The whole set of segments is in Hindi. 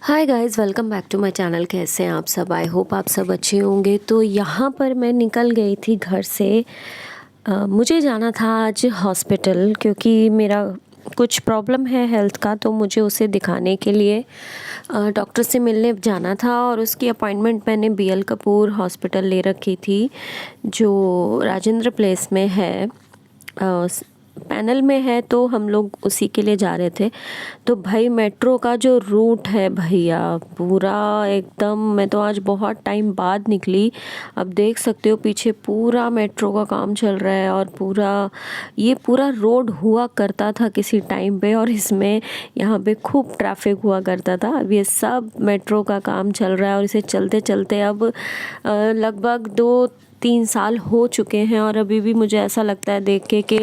Hi guys, welcome back to my channel. कैसे हैं आप सब? आई होप आप सब अच्छे होंगे। तो यहाँ पर मैं निकल गई थी घर से। मुझे जाना था आज हॉस्पिटल क्योंकि मेरा कुछ प्रॉब्लम है हेल्थ का, तो मुझे उसे दिखाने के लिए डॉक्टर से मिलने जाना था। और उसकी अपॉइंटमेंट मैंने बीएल कपूर हॉस्पिटल ले रखी थी, जो राजेंद्र प्लेस में है, पैनल में है। तो हम लोग उसी के लिए जा रहे थे। तो भाई मेट्रो का जो रूट है भैया, पूरा एकदम, मैं तो आज बहुत टाइम बाद निकली। अब देख सकते हो पीछे पूरा मेट्रो का काम चल रहा है, और ये पूरा रोड हुआ करता था किसी टाइम पे, और इसमें यहाँ पे खूब ट्रैफिक हुआ करता था। अब ये सब मेट्रो का काम चल रहा है, और इसे चलते चलते अब लगभग 2-3 साल हो चुके हैं। और अभी भी मुझे ऐसा लगता है देख के कि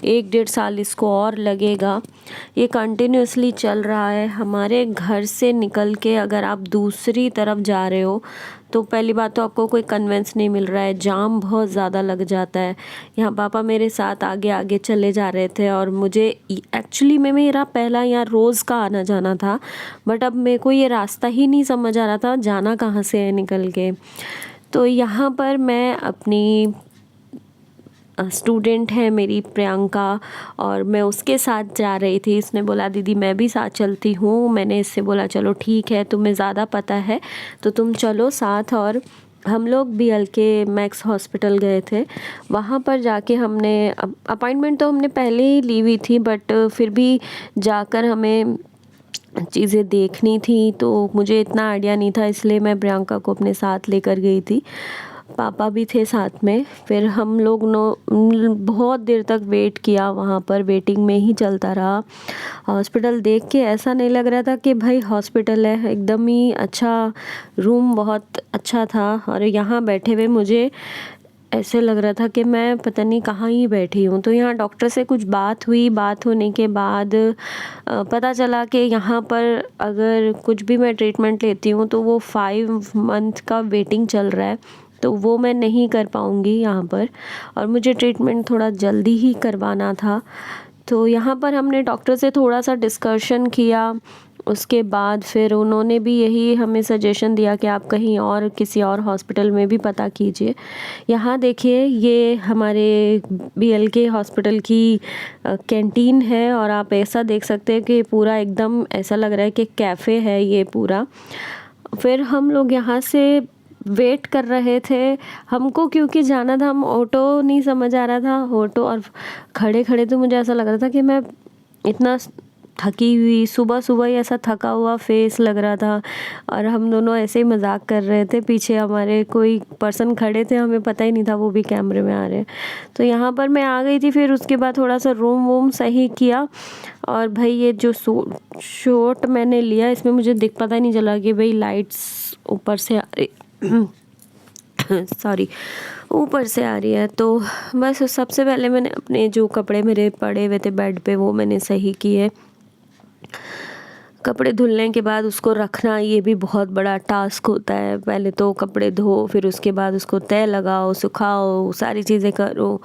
1-1.5 साल इसको और लगेगा। ये कंटिन्यूसली चल रहा है। हमारे घर से निकल के अगर आप दूसरी तरफ जा रहे हो तो पहली बात तो आपको कोई कन्वेंस नहीं मिल रहा है, जाम बहुत ज़्यादा लग जाता है। यहाँ पापा मेरे साथ आगे आगे चले जा रहे थे, और मुझे एक्चुअली में मेरा पहला यहाँ रोज़ का आना जाना था, बट अब मेरे को ये रास्ता ही नहीं समझ आ रहा था जाना कहाँ से है निकल के। तो यहाँ पर मैं अपनी स्टूडेंट है मेरी प्रियंका, और मैं उसके साथ जा रही थी। इसने बोला दीदी मैं भी साथ चलती हूँ। मैंने इससे बोला चलो ठीक है, तुम्हें ज़्यादा पता है तो तुम चलो साथ। और हम लोग बीएल के मैक्स हॉस्पिटल गए थे। वहाँ पर जाके हमने अपॉइंटमेंट तो हमने पहले ही ली हुई थी, बट फिर भी जाकर हमें चीज़ें देखनी थी, तो मुझे इतना आइडिया नहीं था, इसलिए मैं प्रियंका को अपने साथ लेकर गई थी। पापा भी थे साथ में। फिर हम लोग बहुत देर तक वेट किया, वहाँ पर वेटिंग में ही चलता रहा। हॉस्पिटल देख के ऐसा नहीं लग रहा था कि भाई हॉस्पिटल है, एकदम ही अच्छा। रूम बहुत अच्छा था, और यहाँ बैठे हुए मुझे ऐसे लग रहा था कि मैं पता नहीं कहाँ ही बैठी हूँ। तो यहाँ डॉक्टर से कुछ बात हुई। बात होने के बाद पता चला कि यहाँ पर अगर कुछ भी मैं ट्रीटमेंट लेती हूँ तो वो 5 मंथ का वेटिंग चल रहा है, तो वो मैं नहीं कर पाऊँगी यहाँ पर, और मुझे ट्रीटमेंट थोड़ा जल्दी ही करवाना था। तो यहाँ पर हमने डॉक्टर से थोड़ा सा डिस्कशन किया। उसके बाद फिर उन्होंने भी यही हमें सजेशन दिया कि आप कहीं और किसी और हॉस्पिटल में भी पता कीजिए। यहाँ देखिए, ये हमारे बीएलके हॉस्पिटल की कैंटीन है, और आप ऐसा देख सकते हैं कि पूरा एकदम ऐसा लग रहा है कि कैफ़े है ये पूरा। फिर हम लोग यहाँ से वेट कर रहे थे। हमको क्योंकि जाना था, हम ऑटो नहीं समझ आ रहा था ऑटो, और खड़े खड़े तो मुझे ऐसा लग रहा था कि मैं इतना थकी हुई, सुबह सुबह ही ऐसा थका हुआ फेस लग रहा था। और हम दोनों ऐसे ही मजाक कर रहे थे, पीछे हमारे कोई पर्सन खड़े थे, हमें पता ही नहीं था वो भी कैमरे में आ रहे हैं। तो यहाँ पर मैं आ गई थी। फिर उसके बाद थोड़ा सा रूम वूम सही किया, और भाई ये जो शॉट मैंने लिया इसमें मुझे पता ही नहीं चला कि भाई लाइट्स ऊपर से आ रही सॉरी, ऊपर से आ रही है। तो बस सबसे पहले मैंने अपने जो कपड़े मेरे पड़े हुए थे बेड पे वो मैंने सही किए। कपड़े धुलने के बाद उसको रखना, ये भी बहुत बड़ा टास्क होता है। पहले तो कपड़े धो, फिर उसके बाद उसको तय लगाओ, सुखाओ, सारी चीज़ें करो।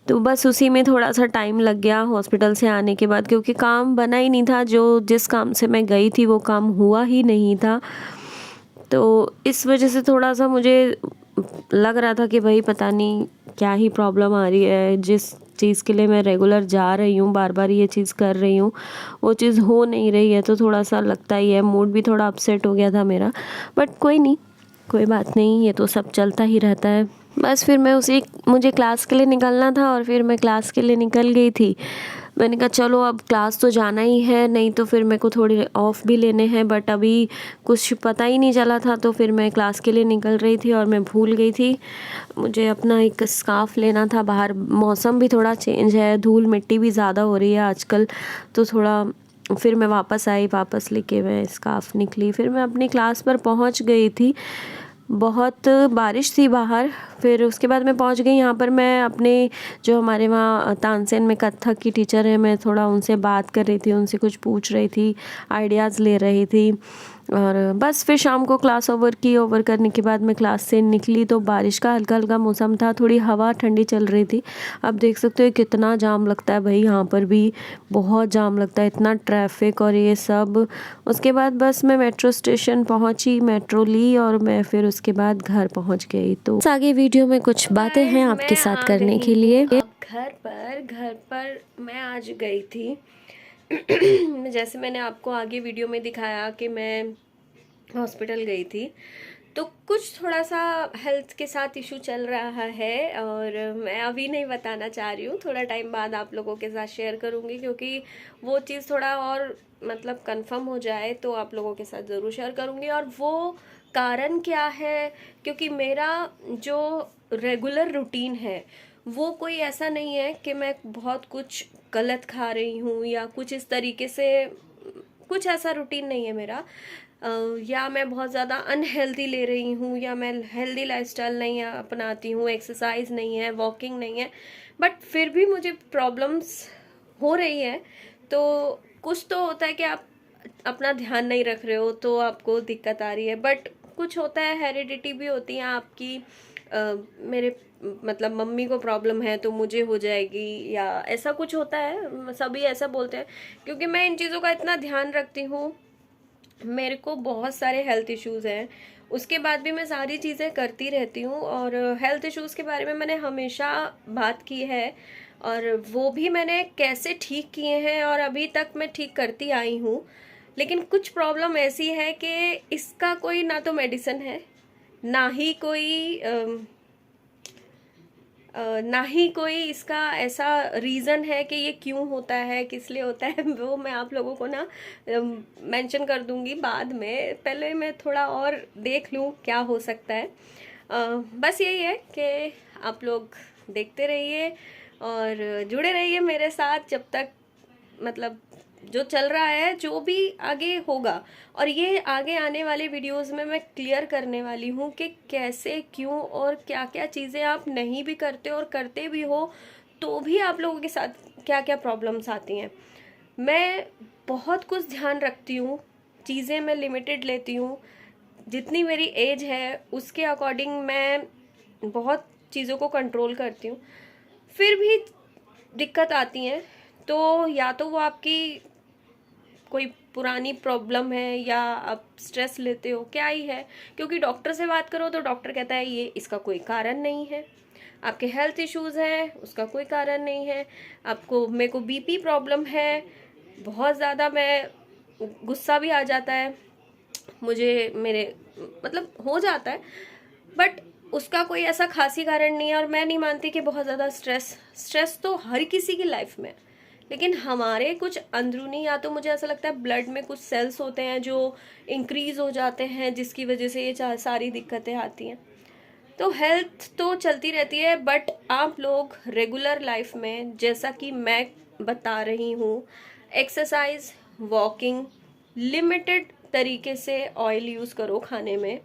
तो बस उसी में थोड़ा सा टाइम लग गया हॉस्पिटल से आने के बाद, क्योंकि काम बना ही नहीं था। जिस काम से मैं गई थी वो काम हुआ ही नहीं था। तो इस वजह से थोड़ा सा मुझे लग रहा था कि भाई पता नहीं क्या ही प्रॉब्लम आ रही है। जिस चीज़ के लिए मैं रेगुलर जा रही हूँ, बार बार ये चीज़ कर रही हूँ, वो चीज़ हो नहीं रही है। तो थोड़ा सा लगता ही है, मूड भी थोड़ा अपसेट हो गया था मेरा। बट कोई नहीं, कोई बात नहीं, ये तो सब चलता ही रहता है। बस फिर मुझे क्लास के लिए निकलना था, और फिर मैं क्लास के लिए निकल गई थी। मैंने कहा चलो अब क्लास तो जाना ही है, नहीं तो फिर मेरे को थोड़ी ऑफ भी लेने हैं। बट अभी कुछ पता ही नहीं चला था, तो फिर मैं क्लास के लिए निकल रही थी और मैं भूल गई थी। मुझे अपना एक स्कार्फ़ लेना था। बाहर मौसम भी थोड़ा चेंज है, धूल मिट्टी भी ज़्यादा हो रही है आजकल, तो थोड़ा फिर मैं वापस आई, वापस लेके मैं स्कार्फ़ निकली। फिर मैं अपनी क्लास पर पहुंच गई थी। बहुत बारिश थी बाहर। फिर उसके बाद मैं पहुंच गई यहाँ पर। मैं अपने जो हमारे वहाँ तानसेन में कथक की टीचर है, मैं थोड़ा उनसे बात कर रही थी, उनसे कुछ पूछ रही थी, आइडियाज़ ले रही थी। और बस फिर शाम को क्लास ओवर करने के बाद मैं क्लास से निकली तो बारिश का हल्का हल्का मौसम था, थोड़ी हवा ठंडी चल रही थी। अब देख सकते हो कितना जाम लगता है भाई, यहाँ पर भी बहुत जाम लगता है, इतना ट्रैफिक और ये सब। उसके बाद बस मैं मेट्रो स्टेशन पहुँची, मेट्रो ली और मैं फिर उसके बाद घर पहुँच गई। तो आगे वीडियो में कुछ बातें हैं आपके साथ करने के लिए। घर पर मैं आज गई थी जैसे मैंने आपको आगे वीडियो में दिखाया कि मैं हॉस्पिटल गई थी, तो कुछ थोड़ा सा हेल्थ के साथ इशू चल रहा है और मैं अभी नहीं बताना चाह रही हूँ, थोड़ा टाइम बाद आप लोगों के साथ शेयर करूँगी, क्योंकि वो चीज़ थोड़ा और मतलब कंफर्म हो जाए तो आप लोगों के साथ ज़रूर शेयर करूँगी। और वो कारण क्या है, क्योंकि मेरा जो रेगुलर रूटीन है वो कोई ऐसा नहीं है कि मैं बहुत कुछ गलत खा रही हूँ या कुछ इस तरीके से, कुछ ऐसा रूटीन नहीं है मेरा। या मैं बहुत ज़्यादा अनहेल्दी ले रही हूँ या मैं हेल्दी लाइफस्टाइल नहीं अपनाती हूँ, एक्सरसाइज नहीं है, वॉकिंग नहीं है, बट फिर भी मुझे प्रॉब्लम्स हो रही है। तो कुछ तो होता है कि आप अपना ध्यान नहीं रख रहे हो तो आपको दिक्कत आ रही है, बट कुछ होता है हेरिडिटी भी होती है आपकी। मेरे मतलब मम्मी को प्रॉब्लम है तो मुझे हो जाएगी या ऐसा कुछ होता है, सभी ऐसा बोलते हैं। क्योंकि मैं इन चीज़ों का इतना ध्यान रखती हूँ, मेरे को बहुत सारे हेल्थ इश्यूज़ हैं, उसके बाद भी मैं सारी चीज़ें करती रहती हूँ। और हेल्थ इश्यूज़ के बारे में मैंने हमेशा बात की है और वो भी मैंने कैसे ठीक किए हैं और अभी तक मैं ठीक करती आई हूँ। लेकिन कुछ प्रॉब्लम ऐसी है कि इसका कोई ना तो मेडिसिन है, ना ही कोई ना ही कोई इसका ऐसा रीज़न है कि ये क्यों होता है, किस लिए होता है वो मैं आप लोगों को ना मेंशन कर दूंगी बाद में। पहले मैं थोड़ा और देख लूँ क्या हो सकता है। बस यही है कि आप लोग देखते रहिए और जुड़े रहिए मेरे साथ, जब तक मतलब जो चल रहा है, जो भी आगे होगा। और ये आगे आने वाले वीडियोस में मैं क्लियर करने वाली हूँ कि कैसे, क्यों और क्या क्या चीज़ें आप नहीं भी करते और करते भी हो तो भी आप लोगों के साथ क्या क्या प्रॉब्लम्स आती हैं। मैं बहुत कुछ ध्यान रखती हूँ, चीज़ें मैं लिमिटेड लेती हूँ, जितनी मेरी एज है उसके अकॉर्डिंग मैं बहुत चीज़ों को कंट्रोल करती हूँ। फिर भी दिक्कत आती हैं तो या तो वो आपकी कोई पुरानी प्रॉब्लम है या आप स्ट्रेस लेते हो, क्या ही है। क्योंकि डॉक्टर से बात करो तो डॉक्टर कहता है ये इसका कोई कारण नहीं है, आपके हेल्थ इश्यूज़ हैं उसका कोई कारण नहीं है। आपको, मेरे को बीपी प्रॉब्लम है, बहुत ज़्यादा मैं गुस्सा भी आ जाता है मुझे, मेरे मतलब हो जाता है, बट उसका कोई ऐसा खासी कारण नहीं है। और मैं नहीं मानती कि बहुत ज़्यादा स्ट्रेस तो हर किसी की लाइफ में, लेकिन हमारे कुछ अंदरूनी, या तो मुझे ऐसा लगता है ब्लड में कुछ सेल्स होते हैं जो इंक्रीज हो जाते हैं जिसकी वजह से ये सारी दिक्कतें आती हैं। तो हेल्थ तो चलती रहती है, बट आप लोग रेगुलर लाइफ में, जैसा कि मैं बता रही हूँ, एक्सरसाइज, वॉकिंग, लिमिटेड तरीके से ऑयल यूज़ करो खाने में,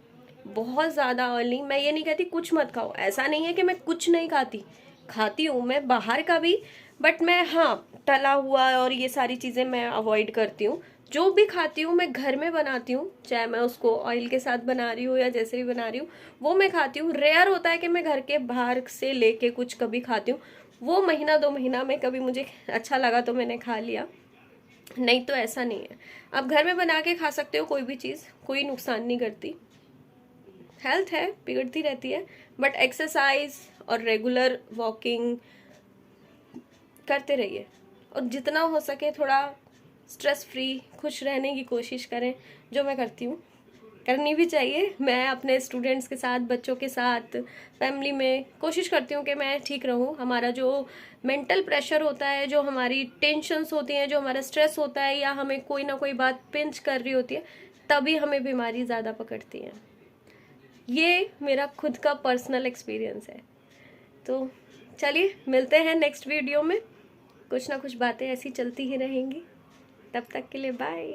बहुत ज़्यादा ऑयल नहीं। मैं ये नहीं कहती कुछ मत खाओ, ऐसा नहीं है कि मैं कुछ नहीं खाती, खाती हूँ मैं बाहर का भी, बट मैं हाँ तला हुआ और ये सारी चीज़ें मैं अवॉइड करती हूँ। जो भी खाती हूँ मैं घर में बनाती हूँ, चाहे मैं उसको ऑयल के साथ बना रही हूँ या जैसे भी बना रही हूँ वो मैं खाती हूँ। रेयर होता है कि मैं घर के बाहर से लेके कुछ कभी खाती हूँ, वो महीना 2 महीना में कभी मुझे अच्छा लगा तो मैंने खा लिया, नहीं तो ऐसा नहीं है। आप घर में बना के खा सकते हो, कोई भी चीज़ कोई नुकसान नहीं करती। हेल्थ है बिगड़ती रहती है, बट एक्सरसाइज और रेगुलर वॉकिंग करते रहिए और जितना हो सके थोड़ा स्ट्रेस फ्री खुश रहने की कोशिश करें, जो मैं करती हूँ, करनी भी चाहिए। मैं अपने स्टूडेंट्स के साथ, बच्चों के साथ, फैमिली में कोशिश करती हूँ कि मैं ठीक रहूँ। हमारा जो मेंटल प्रेशर होता है, जो हमारी टेंशन्स होती हैं, जो हमारा स्ट्रेस होता है, या हमें कोई ना कोई बात पिंच कर रही होती है, तभी हमें बीमारी ज़्यादा पकड़ती है। ये मेरा खुद का पर्सनल एक्सपीरियंस है। तो चलिए मिलते हैं नेक्स्ट वीडियो में, कुछ ना कुछ बातें ऐसी चलती ही रहेंगी। तब तक के लिए बाय।